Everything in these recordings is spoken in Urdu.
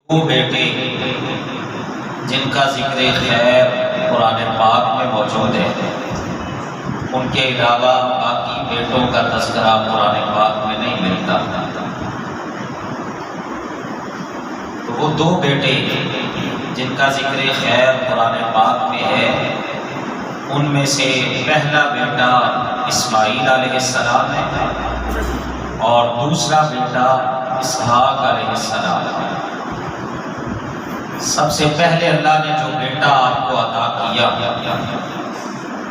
وہ بیٹے جن کا ذکر خیر قرآن پاک میں موجود ہے، ان کے علاوہ باقی بیٹوں کا تذکرہ قرآن پاک میں نہیں ملتا۔ تو وہ دو بیٹے جن کا ذکر خیر قرآن پاک میں ہے، ان میں سے پہلا بیٹا اسماعیل علیہ السلام ہے اور دوسرا بیٹا اسحاق علیہ السلام ہے۔ سب سے پہلے اللہ نے جو بیٹا آپ کو عطا کیا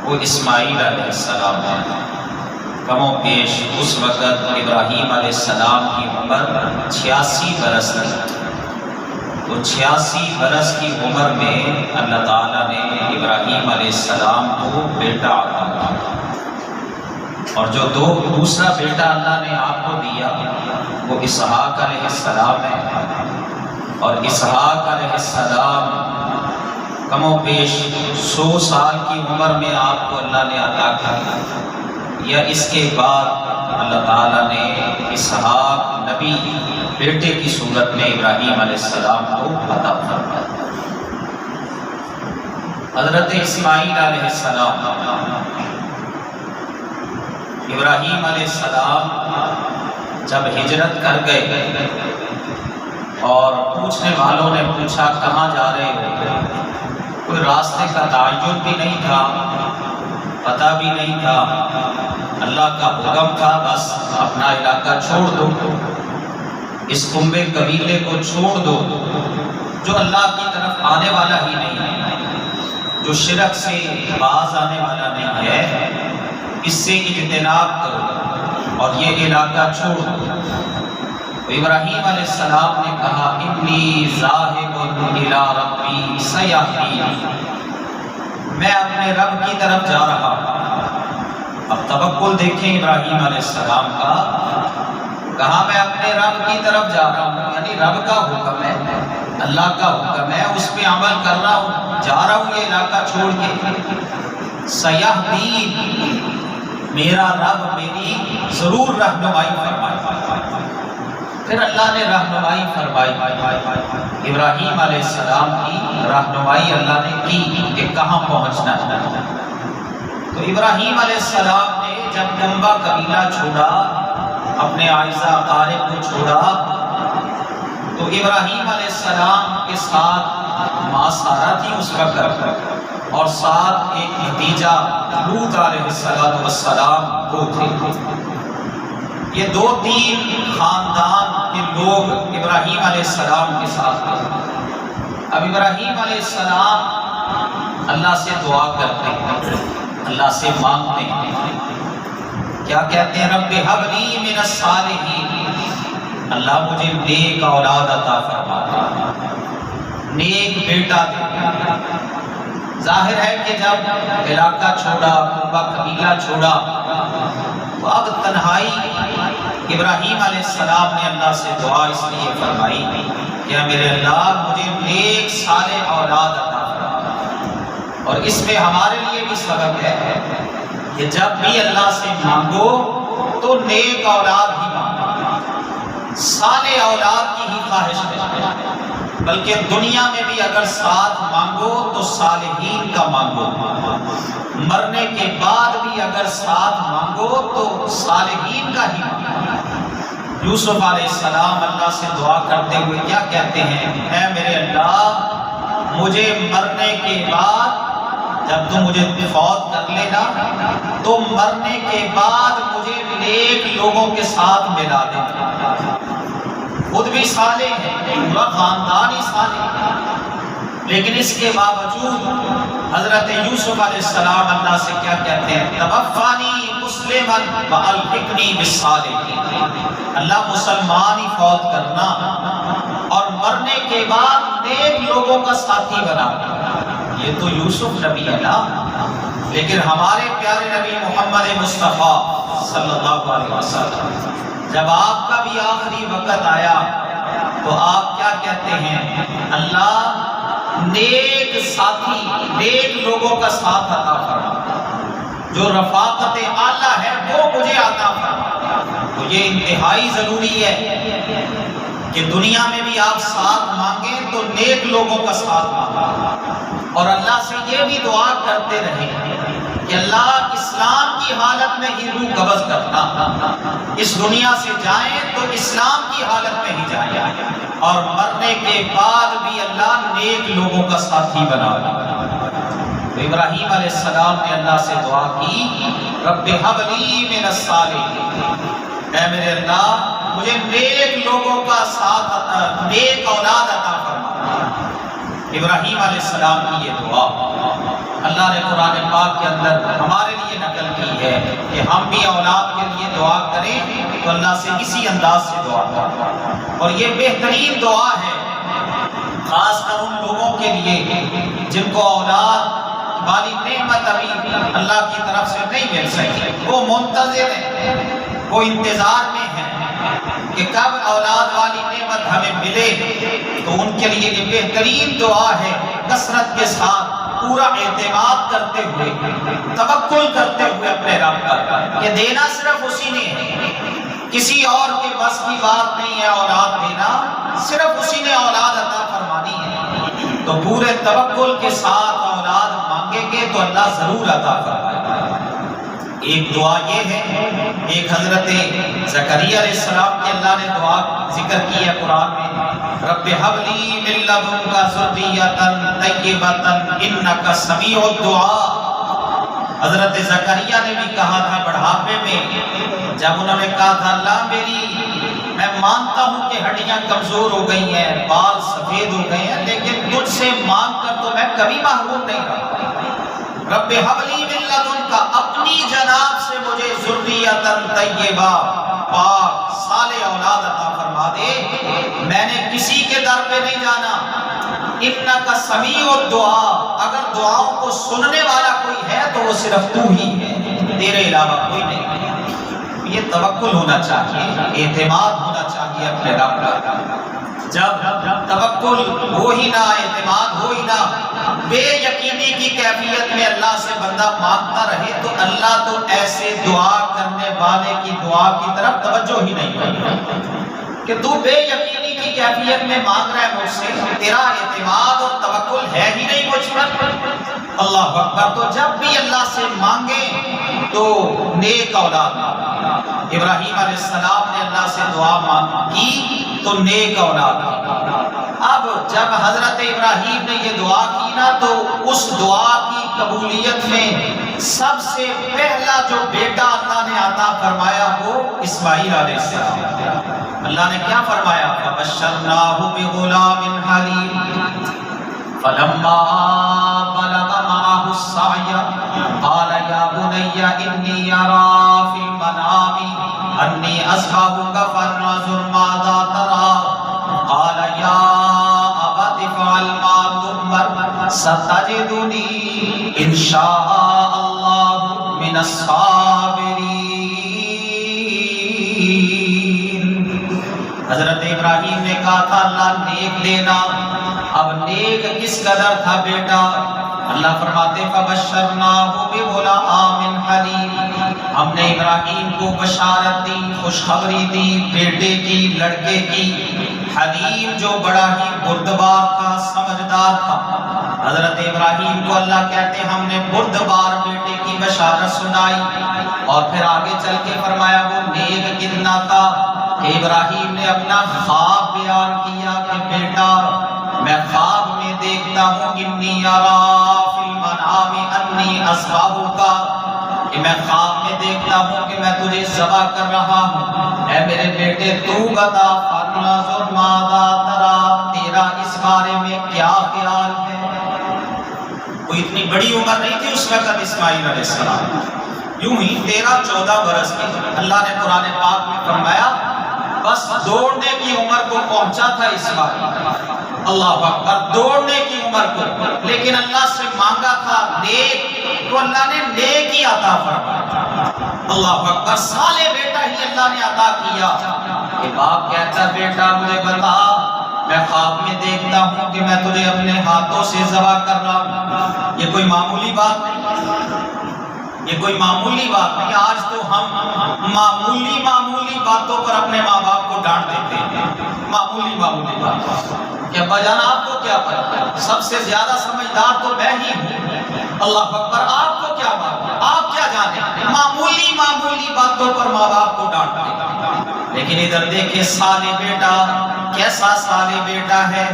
وہ اسماعیل علیہ السلام ہے۔ کم و بیش اس وقت ابراہیم علیہ السلام کی عمر 86 برس تھی۔ تو 86 برس کی عمر میں اللہ تعالیٰ نے ابراہیم علیہ السلام کو بیٹا عطا کیا، اور جو دوسرا بیٹا اللہ نے آپ کو دیا وہ اسحاق علیہ السلام ہے۔ اور اسحاق علیہ السلام کم و بیش 100 سال کی عمر میں آپ کو اللہ نے عطا کیا، یا اس کے بعد اللہ تعالیٰ نے اسحاق نبی بیٹے کی صورت میں ابراہیم علیہ السلام کو عطا فرمایا۔ حضرت اسماعیل علیہ السلام ابراہیم علیہ السلام جب ہجرت کر گئے اور پوچھنے والوں نے پوچھا کہاں جا رہے ہو، کوئی راستے کا تعین بھی نہیں تھا، پتہ بھی نہیں تھا، اللہ کا حکم تھا بس اپنا علاقہ چھوڑ دو، اس کنبے قبیلے کو چھوڑ دو جو اللہ کی طرف آنے والا ہی نہیں ہے، جو شرک سے باز آنے والا نہیں ہے، اس سے اجتناب کرو اور یہ علاقہ چھوڑ دو۔ ابراہیم علیہ السلام نے کہا انی ذاہب الی ربی سیہدین، میں اپنے رب کی طرف جا رہا ہوں۔ اب توکل دیکھیں ابراہیم علیہ السلام کا، کہا میں اپنے رب کی طرف جا رہا ہوں، یعنی رب کا حکم ہے، اللہ کا حکم ہے، اس پہ عمل کر رہا ہوں، جا رہا ہوں یہ علاقہ چھوڑ کے۔ سیہدین، میرا رب میری ضرور رہنمائی فرمائے۔ پھر اللہ نے رہنمائی فرمائی، ابراہیم علیہ السلام کی رہنمائی اللہ نے کی کہ کہاں پہنچنا ہے۔ تو ابراہیم علیہ السلام نے جب جنبہ قبیلہ چھوڑا، اپنے اعزا اقارب کو چھوڑا، تو ابراہیم علیہ السلام کے ساتھ ماں سارہ تھی اس وقت، اور ساتھ ایک بھتیجا لوط علیہ السلام کو تھے۔ یہ 2-3 خاندان کے لوگ ابراہیم علیہ السلام کے ساتھ تھے۔ اب ابراہیم علیہ السلام اللہ سے دعا کرتے ہیں، اللہ سے مانگتے ہیں، کیا کہتے ہیں؟ رب ہب لی من الصالحین، اللہ مجھے نیک اولاد عطا فرما، نیک بیٹا دے۔ ظاہر ہے کہ جب علاقہ چھوڑا، کنبہ قبیلہ چھوڑا، تو اب تنہائی ابراہیم علیہ السلام نے اللہ سے دعا اس لیے فرمائی کہ میرے اللہ مجھے نیک صالح اولاد عطا فرما۔ اور اس میں ہمارے لیے بھی سبق ہے کہ جب بھی اللہ سے مانگو تو نیک اولاد ہی مانگو، صالح اولاد کی ہی خواہش ہے، بلکہ دنیا میں بھی اگر ساتھ مانگو تو صالحین کا مانگو، مرنے کے بعد بھی اگر ساتھ مانگو تو صالحین کا ہی مانگو۔ یوسف علیہ السلام اللہ سے دعا کرتے ہوئے کیا کہتے ہیں؟ اے میرے اللہ مجھے مرنے کے بعد، جب تم مجھے فوت کر لینا تو مرنے کے بعد مجھے نیک لوگوں کے ساتھ ملا دینا۔ خود بھی صالح ہے، پورا خاندان ہی صالح ہے، لیکن اس کے باوجود حضرت یوسف علیہ السلام اللہ سے کیا کہتے ہیں؟ توفانی مسلما والحقنی بالصالحین، اللہ مسلمان ہی فوت کرنا اور مرنے کے بعد نیک لوگوں کا ساتھی بنا۔ یہ تو یوسف نبی ہے نا، لیکن ہمارے پیارے نبی محمد مصطفیٰ صلی اللہ علیہ وسلم جب آپ کا بھی آخری وقت آیا تو آپ کیا کہتے ہیں؟ اللہ نیک ساتھی، نیک لوگوں کا ساتھ عطا فرما، جو رفاقت اعلیٰ ہے وہ مجھے عطا فرما۔ تو یہ انتہائی ضروری ہے کہ دنیا میں بھی آپ ساتھ مانگیں نیک لوگوں کا ساتھ مانگا اور اللہ سے یہ بھی دعا کرتے رہے کہ اللہ اسلام کی حالت میں ہی روح قبض کرنا، اس دنیا سے جائیں تو اسلام کی حالت میں ہی جائیں، اور مرنے کے بعد بھی اللہ نیک لوگوں کا ساتھی بنا۔ تو ابراہیم علیہ السلام نے اللہ سے دعا کی، رب ھب لی من الصالحین، اے میرے اللہ مجھے نیک لوگوں کا ساتھ، نیک اولاد عطا فرما۔ ابراہیم علیہ السلام کی یہ دعا اللہ نے قرآن پاک کے اندر ہمارے لیے نقل کی ہے کہ ہم بھی اولاد کے لیے دعا کریں تو اللہ سے اسی انداز سے دعا کریں، اور یہ بہترین دعا ہے خاص کر ان لوگوں کے لیے جن کو اولاد والی نعمت ابھی اللہ کی طرف سے نہیں مل سکی، وہ منتظر ہیں، وہ انتظار میں ہیں کہ کب اولاد والی نعمت ہمیں ملے۔ تو ان کے لیے یہ بہترین دعا ہے، کثرت کے ساتھ پورا اعتماد کرتے ہوئے، توکل کرتے ہوئے اپنے رب پر کہ دینا صرف اسی نے ہے، کسی اور کے بس کی بات نہیں ہے اولاد دینا، صرف اسی نے اولاد عطا فرمانی ہے۔ تو پورے توکل کے ساتھ اولاد مانگیں گے تو اللہ ضرور عطا فرمائے گا۔ ایک دعا یہ ہے، ایک حضرت زکریا علیہ السلام کی اللہ نے دعا ذکر کی ہے قرآن میں، رب ھب لی من لدنک ذریۃ طیبۃ انک سمیع الدعاء۔ حضرت زکریا نے بھی کہا تھا بڑھاپے میں، جب انہوں نے کہا تھا اللہ میں مانتا ہوں کہ ہڈیاں کمزور ہو گئی ہیں، بال سفید ہو گئے ہیں، لیکن تجھ سے مانگ کر تو میں کبھی محروم نہیں رہا، رب ھب لی من لدنک، اپنی جناب سے مجھے ذریۃ طیبہ، پاک صالح اولاد عطا فرما دے، میں نے کسی کے در پہ نہیں جانا، انک سمیع الدعاء، اگر دعاؤں کو سننے والا کوئی ہے تو وہ صرف تو ہی ہے، تیرے علاوہ کوئی نہیں۔ یہ توکل ہونا چاہیے، اعتماد ہونا چاہیے اپنے رب پر۔ جب توکل ہو ہی نہ، اعتماد ہو ہی نہ، بے یقینی کی کیفیت میں اللہ سے بندہ مانگتا رہے تو اللہ تو ایسے دعا کرنے والے کی دعا کی طرف توجہ ہی نہیں کرتا کہ تو بے یقینی کی کیفیت میں مانگ رہا ہے مجھ سے، تیرا اعتماد اور توکل ہے ہی نہیں مجھ پر۔ اللہ اکبر۔ تو جب بھی اللہ سے مانگیں تو نیک اولاد مانگیں۔ ابراہیم علیہ السلام نے اللہ سے دعا کی تو نیک اولاد مانگیں۔ اب جب حضرت ابراہیم نے یہ دعا کی نا تو اس دعا کی قبولیت میں سب سے پہلا جو بیٹا اللہ نے عطا فرمایا وہ اسماعیل علیہ السلام۔ اللہ نے کیا فرمایا؟ فَبَشَّرْنَاهُ بِغُلَامٍ حَلِيمٍ فَلَمَّا بَلَغَ مَعَهُ السَّعْيَ قَالَ يَا بُنَيَّ إِنِّي أَرَىٰ فِي الْمَنَامِ أَنِّي أَذْبَحُكَ فَانظُرْ مَاذَا تَرَىٰ قَالَ يَا أَبَتِ افْعَلْ مَا تُؤْمَرُ سَتَجِدُنِي إِن شَاءَ اللَّهُ مِنَ الصَّابِرِينَ۔ حضرت ابراہیم نے کہا تھا اللہ نیک دینا، اب نیک کس قدر تھا بیٹا؟ اللہ فرماتے فَبَشَّرْنَاهُ بِغُلَامٍ حَلِيمٍ، ہم نے ابراہیم کو بشارت دی، خوشخبری دی بیٹے کی، لڑکے کی، حلیم جو بڑا ہی بردبار تھا، سمجھدار تھا۔ حضرت ابراہیم کو اللہ کہتے ہیں ہم نے بردبار بیٹے کی بشارت سنائی، اور پھر آگے چل کے فرمایا وہ نیک کتنا تھا کہ ابراہیم نے اپنا خواب بیان کیا کہ بیٹا میں خواب میں دیکھتا ہوں انی اریٰ فی المنام انی اذبحک، کہ میں خواب میں دیکھتا ہوں کہ میں تجھے ذبح کر رہا ہوں، اے میرے بیٹے تو بتا فانظر ماذا تریٰ، تیرا اس بارے میں کیا خیال ہے؟ کوئی اتنی بڑی عمر نہیں تھی اس وقت اسماعیل علیہ السلام، یوں ہی 13-14 برس کی۔ اللہ نے قرآن پاک میں فرمایا بس دوڑنے کی عمر کو پہنچا تھا اسماعیل، اللہ اکبر، دوڑنے کی عمر کو، لیکن اللہ سے مانگا تھا نیک، تو اللہ نے نیک ہی عطا فرمایا، اللہ اکبر، صالح بیٹا ہی اللہ نے عطا کیا۔ کہ باپ کہتا بیٹا مجھے بتا، میں خواب میں دیکھتا ہوں کہ میں تجھے اپنے ہاتھوں سے ذبح کر رہا ہوں۔ یہ کوئی معمولی بات نہیں، یہ کوئی معمولی بات نہیں۔ آج تو ہم معمولی باتوں پر اپنے ماں باپ کو ڈانٹ دیتے ہیں، معمولی باتوں کہ ابا جان آپ کو کیا پتا، سب سے زیادہ سمجھدار تو میں ہی ہوں، اللہ اکبر، آپ کو کیا معلوم، آپ کیا جانے، معمولی معمولی باتوں پر ماں باپ کو ڈانٹتے۔ لیکن ادھر دیکھیں صالح بیٹا، کیسا صالح بیٹا ہے،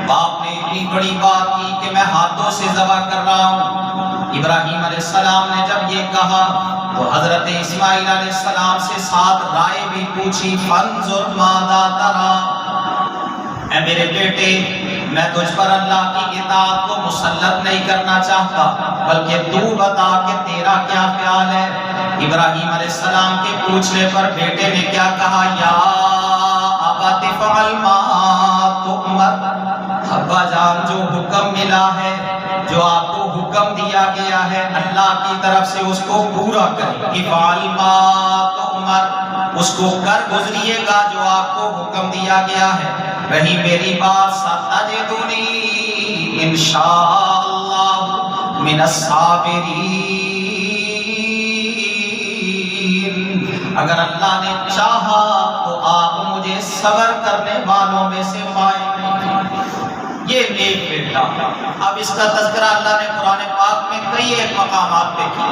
باپ نے اتنی بڑی بات کی کہ میں ہاتھوں سے ذبح کر رہا ہوں۔ ابراہیم علیہ السلام نے جب یہ کہا تو حضرت اسماعیل علیہ السلام سے ساتھ رائے بھی پوچھی، فانظر ماذا تری، اے میرے بیٹے میں تجھ پر اللہ کی اطاعت کو مسلط نہیں کرنا چاہتا، بلکہ تو بتا کہ تیرا کیا خیال ہے۔ ابراہیم علیہ السلام کے پوچھنے پر بیٹے نے کیا کہا، یا ابت افعل ما تؤمر، ابا جان جو حکم ملا ہے، جو آپ کو حکم دیا گیا ہے اللہ کی طرف سے، اس کو پورا کریں، افعل ما تؤمر، اس کو کر گزریے گا جو آپ کو حکم دیا گیا ہے۔ رہی میری بات، ستجدنی انشاءاللہ من الصابرین، اگر اللہ نے چاہا تو آپ مجھے صبر کرنے والوں میں سے پائیں گے۔ یہ نیک بیٹا، اب اس کا تذکرہ اللہ نے قرآن پاک میں کئی ایک مقامات پہ کیا،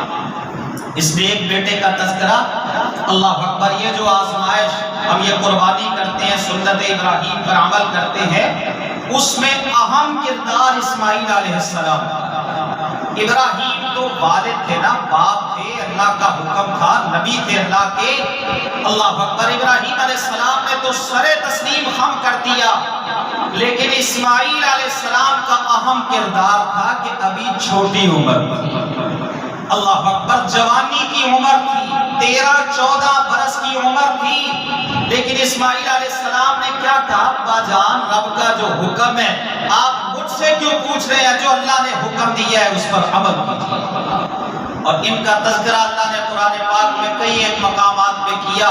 اس نیک بیٹے کا تذکرہ، اللہ اکبر۔ یہ جو آزمائش ہم یہ قربانی کرتے ہیں، سنت ابراہیم پر عمل کرتے ہیں، اس میں اہم کردار اسماعیل علیہ السلام۔ ابراہیم تو والد تھے نا، باپ تھے، اللہ کا حکم تھا، نبی تھے اللہ کے، اللہ اکبر۔ ابراہیم علیہ السلام نے تو سر تسلیم خم کر دیا، لیکن اسماعیل علیہ السلام کا اہم کردار تھا کہ ابھی چھوٹی عمر تھی، اللہ اکبر، جوانی کی عمر تھی، 13-14 برس کی عمر تھی، لیکن اسماعیل علیہ السلام نے کیا کہا، ابا جان رب کا جو حکم ہے آپ مجھ سے کیوں پوچھ رہے ہیں، جو اللہ نے حکم دیا ہے اس پر عمل کیجیے۔ اور ان کا تذکرہ اللہ نے قرآن پاک میں کئی ایک مقامات پہ کیا۔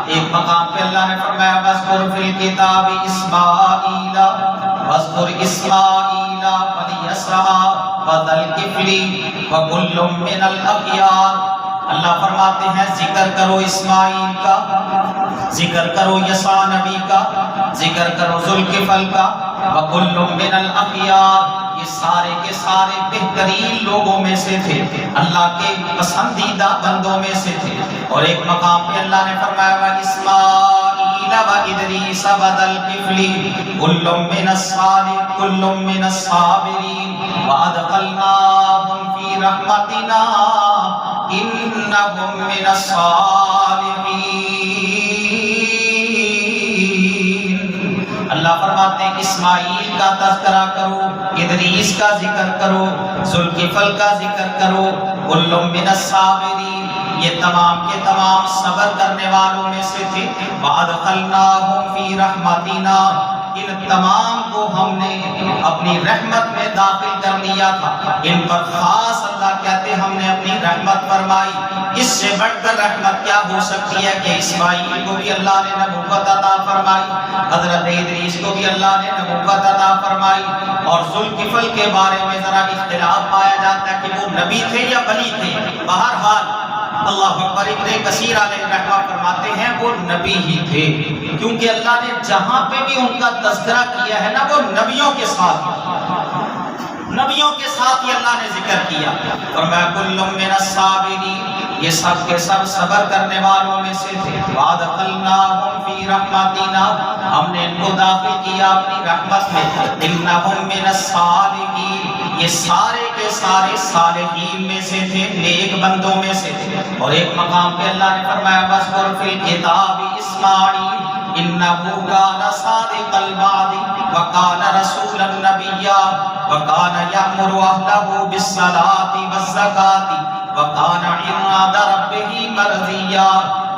ایک مقام پہ اللہ نے فرمایا وَاذْكُرْ فِي الْكِتَابِ إِسْمَاعِيلَ وَاذْكُرْ إِسْمَاعِيلَ وَالْيَسَعَ وَذَا الْكِفْلِ وَكُلٌّ مِّنَ الْأَخْيَارِ۔ اللہ فرماتے ہیں ذکر کرو اسماعیل کا، ذکر کرو یسع نبی کا، ذکر کرو ذوالکفل کا، وَكُلٌّ مِّنَ الْأَخْيَارِ، یہ سارے کے سارے بہترین لوگوں میں سے تھے، اللہ کے پسندیدہ بندوں میں سے تھے۔ اور ایک مقام پہ اللہ نے فرمایا وَإِسْمَاعِيلَ وَإِدْرِيسَ وَذَا الْكِفْلِ كُلٌّ مِّنَ الصَّابِرِينَ وَأَدْخَلْنَاهُمْ فِي رَحْمَتِنَا إِنَّهُمْ مِنَ الصَّالِحِينَ۔ اللہ فرماتے ہیں اسماعیل کا تذکرہ کرو، ادریس کا ذکر کرو، ذوالکفل کا ذکر کرو، کل من الصابرین، یہ تمام کے تمام صبر کرنے والوں میں سے تھے۔ وَأَدْخَلْنَاهُمْ فِي رَحْمَتِنَا، ان تمام کو ہم نے اپنی رحمت میں داخل کر لیا تھا، ان پر خاص اللہ کہتے ہم نے اپنی رحمت فرمائی۔ اس سے بڑھ کر رحمت کیا ہو سکتی ہے کہ اسماعیل کو بھی اللہ نے نبوت عطا فرمائی، حضرت ادریس کو بھی اللہ نے نبوت عطا فرمائی، اور ذوالکفل کے بارے میں ذرا اختلاف پایا جاتا ہے کہ وہ نبی تھے یا ولی تھے، بہرحال اللہ اکبر ابن کثیر علیہ رحمہ فرماتے ہیں وہ نبی ہی تھے، کیونکہ اللہ نے جہاں پہ بھی ان کا تذکرہ کیا ہے نا وہ نبیوں کے ساتھ ہی اللہ نے ذکر کیا۔ فرمایا کل من الصابرین، یہ سب کے سب صبر کرنے والوں میں سے تھے۔ وَأَدْخَلْنَاهُمْ فِي رَحْمَتِنَا، ہم نے ان کو داخل کیا اپنی رحمت میں۔ إِنَّهُمْ مِنَ الصَّالِحِينَ، یہ سارے کے سارے صالحین میں سے تھے، نیک بندوں میں سے تھے۔ اور ایک مقام پہ اللہ نے فرمایا وَاذْكُرْ فِي الْكِتَابِ إِسْمَاعِيلَ إِنَّهُ كَانَ صَادِقَ الْوَعْدِ وَكَانَ رَسُولًا نَبِيًّا وَكَانَ يَأْمُرُ أَهْلَهُ بِالصَّلَاةِ وَالزَّكَاةِ وَكَانَ عِندَ رَبِّهِ مَرْضِيًّا۔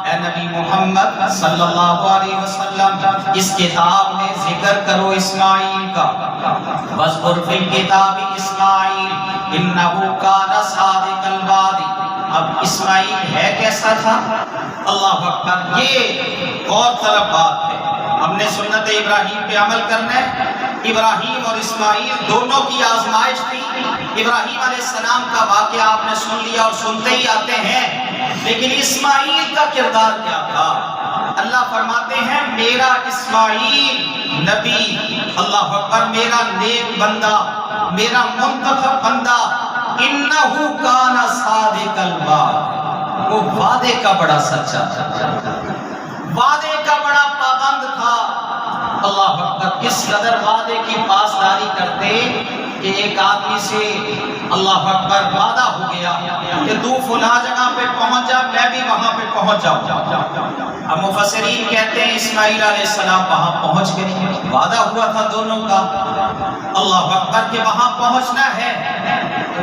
اے نبی محمد صلی اللہ علیہ وسلم، اس کتاب میں ذکر کرو اسماعیل کا، وَاذْكُرْ فِي الْكِتَابِ إِسْمَاعِيلَ إِنَّهُ كَانَ صَادِقَ الْوَعْدِ۔ اب اسماعیل ہے کیسا تھا؟ اللہ اکبر، یہ غور طلب بات ہے، ہم نے سنت ابراہیم پہ عمل کرنا ہے۔ ابراہیم اور اسماعیل دونوں کی آزمائش تھی۔ ابراہیم علیہ السلام کا واقعہ آپ نے سن لیا اور سنتے ہی آتے ہیں، لیکن اسماعیل کا کردار کیا تھا؟ اللہ فرماتے ہیں میرا اسماعیل نبی، اللہ اکبر، میرا نیک بندہ، میرا منتخب بندہ، انہو کان صادق الوعد، وہ وعدے کا بڑا سچا تھا، وعدے کا بڑا پابند تھا۔ اللہ اکبر، کس قدر وعدے کی پاسداری کرتے کہ ایک آدمی سے اللہ اکبر وعدہ ہو گیا کہ تو فلاں جگہ پہ پہنچ جا، میں بھی وہاں پہ پہنچ جاؤں۔ اب مفسرین کہتے ہیں اسماعیل علیہ السلام وہاں پہنچ گئے، وعدہ ہوا تھا دونوں کا اللہ اکبر کہ وہاں پہنچنا ہے، تو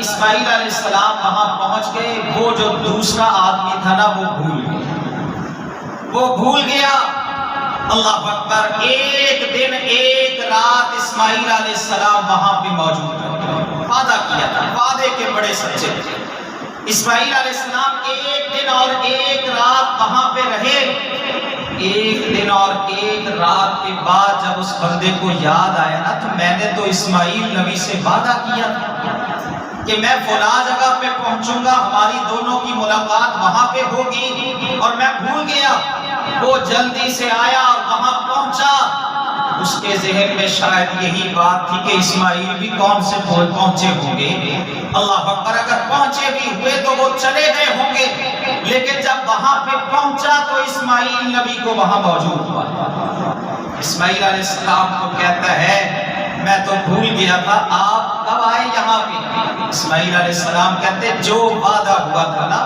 اسماعیل علیہ السلام وہاں پہنچ گئے، وہ جو دوسرا آدمی تھا نا وہ بھول گیا اللہ اکبر۔ ایک دن ایک رات اسماعیل علیہ السلام وہاں پہ موجود تھے، وعدہ کیا تھا، وعدے کے بڑے سچے تھے۔ اسماعیل علیہ السلام ایک دن اور ایک رات وہاں پہ رہے۔ ایک دن اور ایک رات کے بعد جب اس بندے کو یاد آیا نا، تو میں نے تو اسماعیل نبی سے وعدہ کیا تھا کہ میں فلاں جگہ پہ پہنچوں گا، ہماری دونوں کی ملاقات وہاں پہ ہوگی، اور میں بھول گیا۔ وہ جلدی سے آیا اور وہاں پہنچا، اس کے ذہن میں شاید یہی بات تھی کہ اسماعیل بھی کون سے پہنچے ہوں گے، اللہ اکبر، اگر پہنچے بھی ہوئے تو وہ چلے گئے ہوں گے، لیکن جب وہاں پہ پہنچا تو اسماعیل نبی کو وہاں موجود ہوا۔ اسماعیل علیہ السلام کو کہتا ہے میں تو بھول گیا تھا، آپ کب آئے یہاں پہ؟ اسماعیل علیہ السلام کہتے جو وعدہ ہوا تھا نا،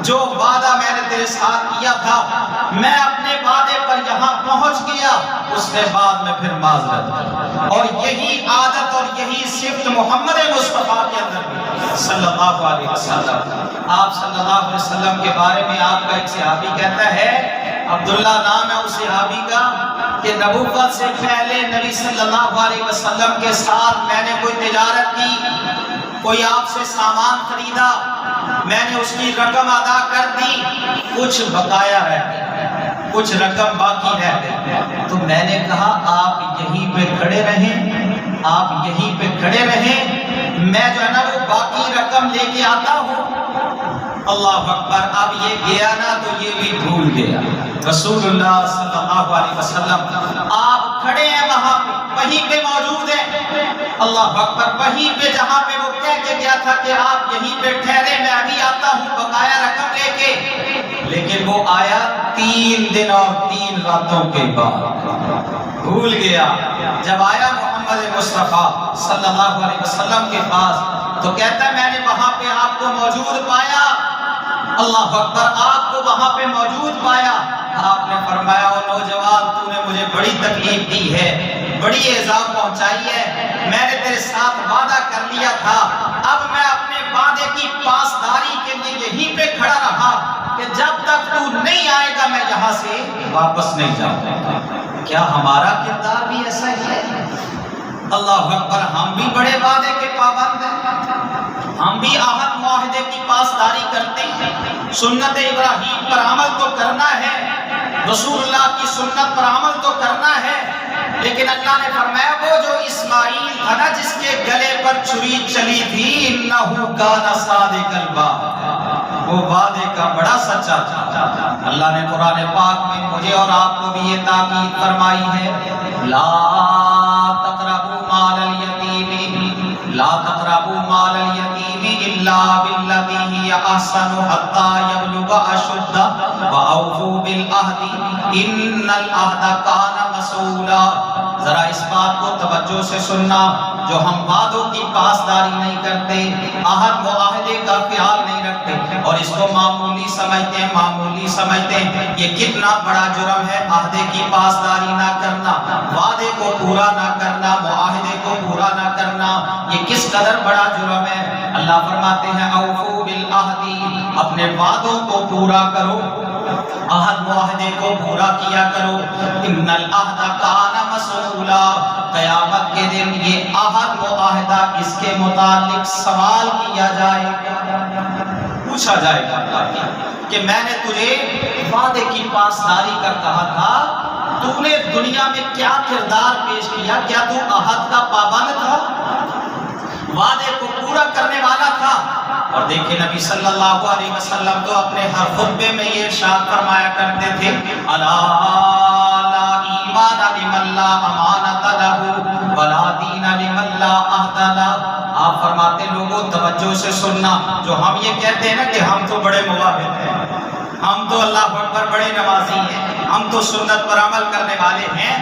جو وعدہ میں نے تیرے ساتھ کیا تھا، میں اپنے وعدے پر یہاں پہنچ گیا، اس کے بعد میں پھر معذرت کر۔ اور یہی عادت اور یہی صفت محمد مصطفیٰ کے اندر صلی اللہ علیہ وسلم۔ آپ صلی اللہ علیہ وسلم کے بارے میں آپ کا ایک صحابی کہتا ہے، عبداللہ نام ہے اس صحابی کا، کہ نبوت سے پہلے نبی صلی اللہ علیہ وسلم کے ساتھ میں نے کوئی تجارت کی، کوئی آپ سے سامان خریدا، میں نے اس کی رقم ادا کر دی، کچھ بقایا رہ گیا، کچھ رقم باقی رہ گئی، تو میں نے کہا آپ یہیں پہ کھڑے رہیں، آپ یہیں پہ کھڑے رہیں، میں جو ہے نا وہ باقی رقم لے کے آتا ہوں۔ اللہ اکبر، اب یہ گیا نا تو یہ بھی بھول گیا۔ رسول اللہ صلی اللہ علیہ وسلم آپ کھڑے ہیں وہاں پہ، وہیں پہ موجود ہیں، اللہ اکبر، وہیں پہ جہاں پہ وہ کہہ کے گیا تھا کہ آپ یہیں پہ ٹھہرے، میں ابھی آتا ہوں بقایا رقم لے کے، لیکن وہ آیا 3 دن اور 3 راتوں کے بعد، بھول گیا۔ جب آیا محمد مصطفیٰ صلی اللہ علیہ وسلم کے پاس تو کہتا ہے میں نے وہاں پہ آپ کو موجود پایا، اللہ اکبر، آپ کو وہاں پہ موجود پایا۔ آپ نے فرمایا او نوجوان، تو نے مجھے بڑی تکلیف دی ہے، بڑی ایذا پہنچائی ہے، میں نے تیرے ساتھ وعدہ کر لیا تھا، اب میں اپنے وعدے کی پاسداری کے لیے یہیں پہ کھڑا رہا کہ جب تک تو نہیں آئے گا میں یہاں سے واپس نہیں جاؤں گا۔ کیا ہمارا کردار بھی ایسا ہی ہے؟ اللہ اکبر، ہم بھی بڑے وعدے کے پابند ہیں، ہم بھی عہد معاہدے کی پاسداری کرتے ہیں، سنت ابراہیم پر عمل تو کرنا ہے، رسول اللہ کی سنت پر عمل تو کرنا ہے، لیکن اللہ نے فرمایا وہ جو اسماعیل تھا نا جس کے گلے پر چھری چلی تھی، انہو کان صادق الوعد، وہ وعدے کا بڑا سچا تھا۔ اللہ نے قرآن پاک میں مجھے اور آپ کو بھی یہ تاکید فرمائی ہے، لا تقربوا مال الیتیم، لا تقربوا مال الیتیم الا باللتی ہی احسن حتی یبلغ اشدہ واوفوا بالعہد ان العہد کان مسئولا۔ ذرا اس بات کو توجہ سے سننا، جو ہم وعدوں کی پاسداری نہیں کرتے، عہد معاہدے کا خیال نہیں رکھتے اور اس کو معمولی سمجھتے ہیں، معمولی سمجھتے ہیں، یہ کتنا بڑا جرم ہے عہدے کی پاسداری نہ کرنا، وعدے کو پورا نہ کرنا، معاہدے کو پورا نہ کرنا، یہ کس قدر بڑا جرم ہے۔ اللہ فرماتے ہیں اوفو بالعہد، اپنے وعدوں کو پورا کرو، عہد معاہدے کو پورا کیا کرو، ان العہد کان مسئولا، قیامت کے دن یہ عہد معاہدہ اس کے متعلق سوال کیا جائے گا، پوچھا جائے گا کہ میں نے تجھے وعدے کی پاسداری کا کہا تھا، تو نے دنیا میں کیا کردار پیش کیا، کیا تو عہد کا پابند تھا، وعدے کو پورا کرنے والا تھا؟ اور دیکھیں نبی صلی اللہ علیہ وسلم تو اپنے ہر خطبے میں یہ ارشاد فرمایا کرتے تھے الا لا ایمان لمن لا امانۃ لہ ولا دین لمن لا عہد لہ۔ آپ فرماتے لوگوں توجہ سے سننا، جو ہم یہ کہتے ہیں نا کہ ہم تو بڑے موحد ہیں، ہم تو اللہ اکبر بڑے نمازی ہیں، ہم تو سنت پر عمل کرنے والے ہیں،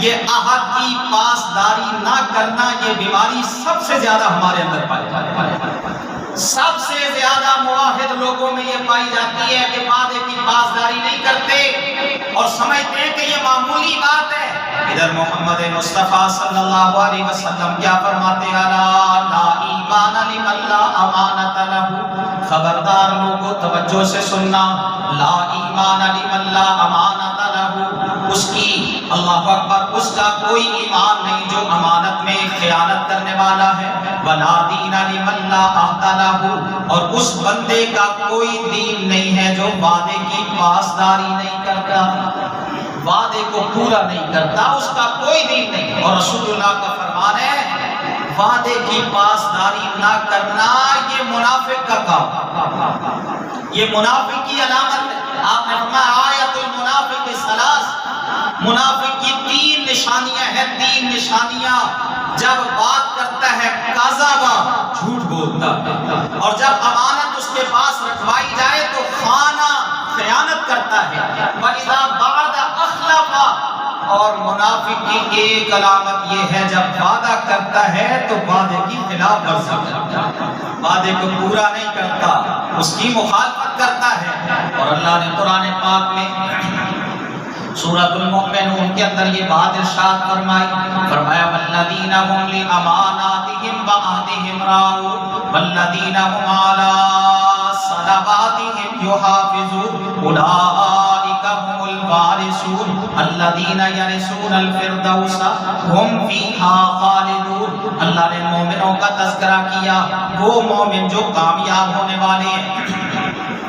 یہ عہد کی پاسداری نہ کرنا یہ بیماری سب سے زیادہ ہمارے اندر پائی جاتی ہے۔ سب سے زیادہ موحد لوگوں میں یہ پائی جاتی ہے کہ وعدے کی پاسداری نہیں کرتے اور سمجھتے ہیں کہ یہ معمولی بات ہے۔ ادھر محمد مصطفیٰ صلی اللہ علیہ وسلم کیا فرماتے ہیں لا ایمان لمن لا امانۃ لہ، خبردار لوگوں توجہ سے سننا، لا ایمان لمن لا امانۃ لہ، اس کی اللہ اکبر اس کا کوئی ایمان نہیں جو امانت میں خیانت کرنے والا ہے، ولا دین لمن لا عہد لہ، اور اس بندے کا کوئی دین نہیں ہے جو وعدے کی پاسداری نہیں کرتا، وعدے کو پورا نہیں کرتا، اس کا کوئی دین نہیں۔ اور رسول اللہ کا فرمان ہے وعدے کی پاسداری نہ کرنا یہ منافق کا کام، یہ منافق کی علامت ہے۔ آپ نے فرمایا آیت المنافق ثلاث، منافق کی تین نشانیاں ہیں، تین نشانیاں، جب بات کرتا ہے کذبا، جھوٹ بولتا ہے، اور جب امانت اس کے پاس رکھوائی جائے تو خانہ، خیانت کرتا ہے، وَإِذَا بَعَدَ أَخْلَفَ، اور منافق کی ایک علامت یہ ہے جب وعدہ کرتا ہے تو وعدے کی خلاف ورزی کرتا ہے، وعدے کو پورا نہیں کرتا، اس کی مخالفت کرتا ہے۔ اور اللہ نے قرآن پاک میں سورۃ المؤمنون کے اندر یہ بات ارشاد فرمائی، فرمایا والذین هم لاماناتهم وعہدهم راعون والذین هم علی صلواتهم یحافظون اولئک هم الوارثون الذین یرثون الفردوس هم فیہا خالدون۔ اللہ نے مومنوں کا تذکرہ کیا، وہ مومن جو کامیاب ہونے والے ہیں،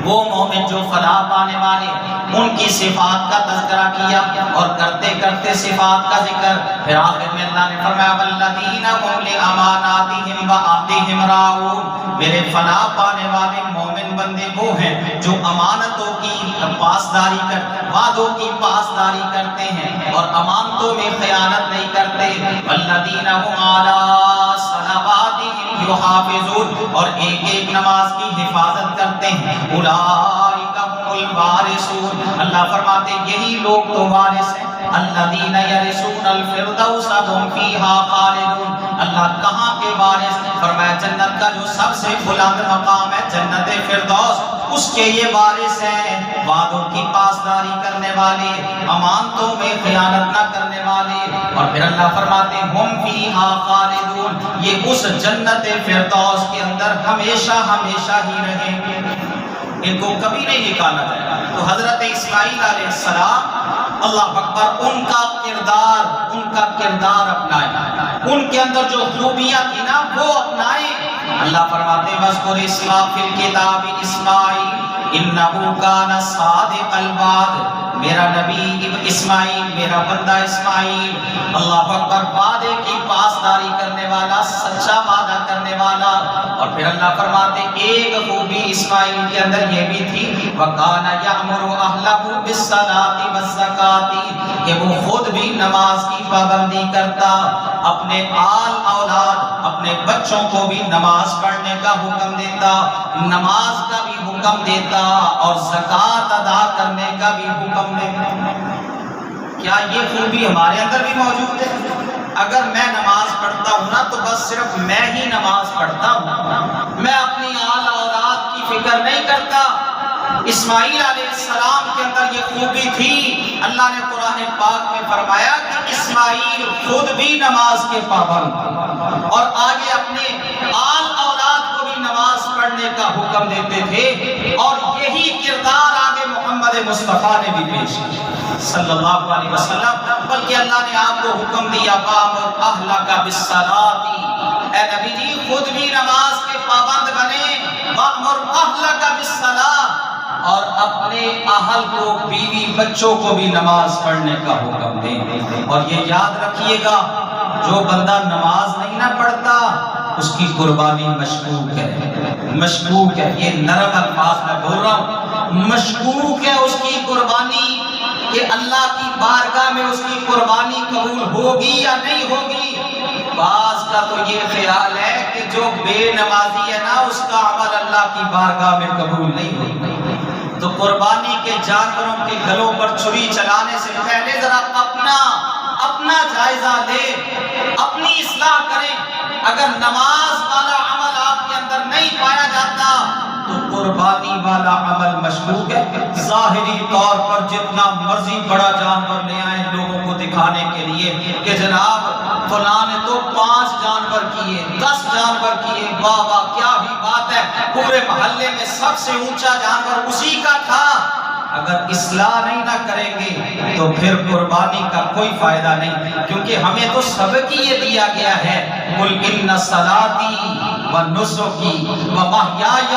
وہ مومن جو فلاح پانے والے، ان کی صفات کا تذکرہ کیا، اور کرتے کرتے صفات کا ذکر، پھر آخر میں اللہ نے فرمایا والذین هم لاماناتهم وعہدهم راعون، میرے فلاح پانے والے مومن بندے وہ ہیں جو امانتوں کی پاسداری وعدوں کی پاسداری کرتے ہیں اور امانتوں میں خیانت نہیں کرتے، والذین هم علی صلواتهم یحافظون، اور ایک ایک نماز کی حفاظت کرتے ہیں، اولئک هم الوارثون، اللہ فرماتے یہی لوگ تو وارث ہیں، الذین یرثون الفردوس هم فیہا خالدون، اللہ کہاں کے وارث؟ فرمایا جنت کا جو سب سے بلند مقام ہے جنت فردوس، اس کے یہ وارث ہیں، وعدوں کی پاسداری کرنے والے، امانتوں میں خیانت نہ کرنے والے۔ اور پھر اللہ فرماتے ہم فیہا خالدون، یہ اس جنت فردوس کے اندر ہمیشہ ہمیشہ ہی رہیں گے، ان کو کبھی نہیں نکالا جائے گا۔ تو حضرت اسماعیل علیہ السلام اللہ اکبر ان کا کردار اپنائیں، ان کے اندر جو خوبیاں تھی نا وہ اپنائیں۔ اللہ فرماتے وَاذْكُرِ اسْمَ فِي الْكِتَابِ إِسْمَاعِيلَ إِنَّهُ كَانَ صَادِقَ الْوَعْدِ، میرا نبی اسماعیل، میرا بندہ اسماعیل اللہ اکبر وعدے کی پاسداری کرنے والا، سچا وعدہ کرنے والا۔ اور پھر اللہ فرماتے ایک خوبی اسماعیل کے اندر یہ بھی تھی وَكَانَ يَأْمُرُ أَهْلَهُ بِالصَّلَاةِ وَالزَّكَاةِ، کہ وہ خود بھی نماز کی پابندی کرتا، اپنے آل اولاد، اپنے بچوں کو بھی نماز پڑھنے کا حکم دیتا، نماز کا بھی حکم دیتا، اور زکوٰۃ ادا کرنے کا بھی حکم دیتا۔ کیا یہ خوبی ہمارے اندر بھی موجود ہے؟ اگر میں نماز پڑھتا ہوں نا تو بس صرف میں ہی نماز پڑھتا ہوں، میں اپنی آل اولاد کی فکر نہیں کرتا۔ اسماعیل علیہ السلام کے اندر یہ خوبی تھی، اللہ نے قرآن پاک میں فرمایا کہ اسماعیل خود بھی نماز کے پابند اور آگے اپنے آل اولاد کو بھی نماز پڑھنے کا حکم دیتے تھے، اور یہی کردار آگے محمد مصطفیٰ نے بھی پیش کیا صلی اللہ علیہ وسلم، بلکہ اللہ نے آپ کو حکم دیا وَأْمُرْ أَهْلَكَ بِالصَّلَاةِ، اے نبی جی خود بھی نماز کے پابند بنے، وَأْمُرْ أَهْلَكَ بِالصَّلَاةِ، اور اپنے اہل کو، بیوی بچوں کو بھی نماز پڑھنے کا حکم دیں۔ اور یہ یاد رکھیے گا جو بندہ نماز نہیں نہ پڑھتا اس کی قربانی مشکوک ہے، مشکوک ہے۔ یہ نرم الفاظ میں بول رہا ہوں، مشکوک ہے اس کی قربانی، کہ اللہ کی بارگاہ میں اس کی قربانی قبول ہوگی یا نہیں ہوگی۔ بعض کا تو یہ خیال ہے کہ جو بے نمازی ہے نا، اس کا عمل اللہ کی بارگاہ میں قبول نہیں ہوگا۔ تو قربانی کے جانوروں کے گلوں پر چھری چلانے سے پہلے ذرا اپنا جائزہ لے، اپنی اصلاح کریں۔ اگر نماز والا عمل آپ کے اندر نہیں پایا جاتا تو قربانی والا عمل مشکوک ہے۔ ظاہری طور پر جتنا مرضی بڑا جانور لے آئیں لوگوں کو دکھانے کے لیے کہ جناب فلاں نے تو 5 جانور کیے، 10 جانور کیے، واہ واہ کیا بھی بات ہے، پورے محلے میں سب سے اونچا جانور اسی کا تھا۔ اگر اصلاح نہیں نہ کریں گے تو پھر قربانی کا کوئی فائدہ نہیں، کیونکہ ہمیں تو سبق ہی یہ دیا گیا ہے، قل ان صلاتی ونسکی ومحیای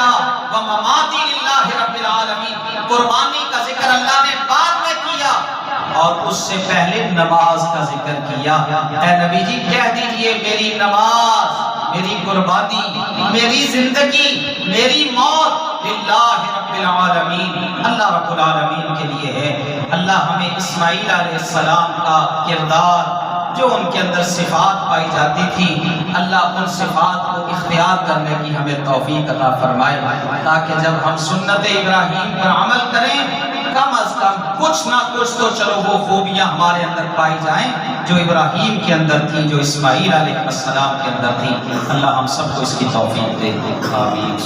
ومماتی للہ رب العالمین۔ قربانی کا ذکر اللہ نے بعد میں کیا اور اس سے پہلے نماز کا ذکر کیا۔ اے نبی جی کہہ دیجئے میری نماز، میری قربانی، میری زندگی، میری موت للہ رب العالمین، اللہ رب العالمین کے لیے ہے۔ اللہ ہمیں اسماعیل علیہ السلام کا کردار، جو ان کے اندر صفات پائی جاتی تھی، اللہ ان صفات کو اختیار کرنے کی ہمیں توفیق عطا فرمائے، تاکہ جب ہم سنت ابراہیم پر عمل کریں کم از کم کچھ نہ کچھ تو چلو وہ خوبیاں ہمارے اندر پائی جائیں جو ابراہیم کے اندر تھی، جو اسماعیل علیہ السلام کے اندر تھی۔ اللہ ہم سب کو اس کی توفیق دے، آمین۔